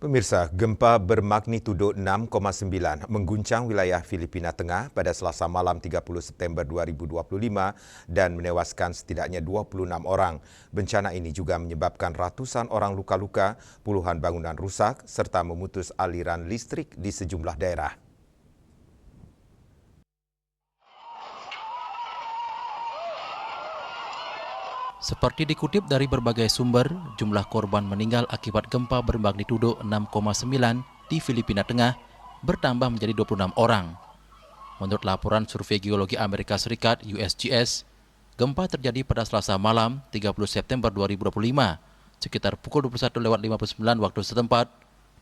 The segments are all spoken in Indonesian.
Pemirsa, gempa bermagnitudo 6,9 mengguncang wilayah Filipina Tengah pada Selasa malam 30 September 2025 dan menewaskan setidaknya 26 orang. Bencana ini juga menyebabkan ratusan orang luka-luka, puluhan bangunan rusak, serta memutus aliran listrik di sejumlah daerah. Seperti dikutip dari berbagai sumber, jumlah korban meninggal akibat gempa bermagnitudo 6,9 di Filipina Tengah bertambah menjadi 26 orang. Menurut laporan Survei Geologi Amerika Serikat USGS, gempa terjadi pada Selasa malam 30 September 2025 sekitar pukul 21.59 waktu setempat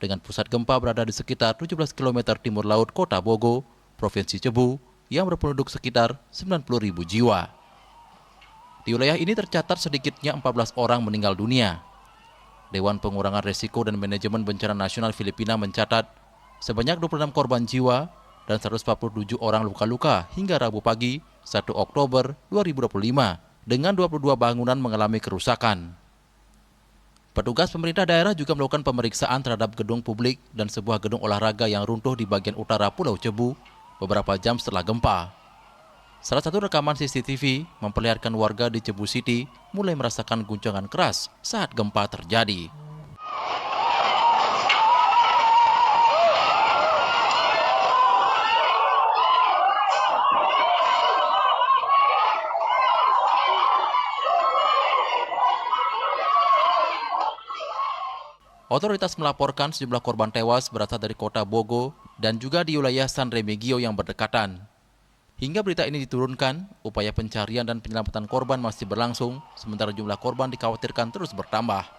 dengan pusat gempa berada di sekitar 17 km timur laut Kota Bogo, Provinsi Cebu yang berpenduduk sekitar 90.000 jiwa. Di wilayah ini tercatat sedikitnya 14 orang meninggal dunia. Dewan Pengurangan Risiko dan Manajemen Bencana Nasional Filipina mencatat sebanyak 26 korban jiwa dan 147 orang luka-luka hingga Rabu pagi 1 Oktober 2025 dengan 22 bangunan mengalami kerusakan. Petugas pemerintah daerah juga melakukan pemeriksaan terhadap gedung publik dan sebuah gedung olahraga yang runtuh di bagian utara Pulau Cebu beberapa jam setelah gempa. Salah satu rekaman CCTV memperlihatkan warga di Cebu City mulai merasakan guncangan keras saat gempa terjadi. Otoritas melaporkan sejumlah korban tewas berasal dari kota Bogo dan juga di wilayah San Remigio yang berdekatan. Hingga berita ini diturunkan, upaya pencarian dan penyelamatan korban masih berlangsung, sementara jumlah korban dikhawatirkan terus bertambah.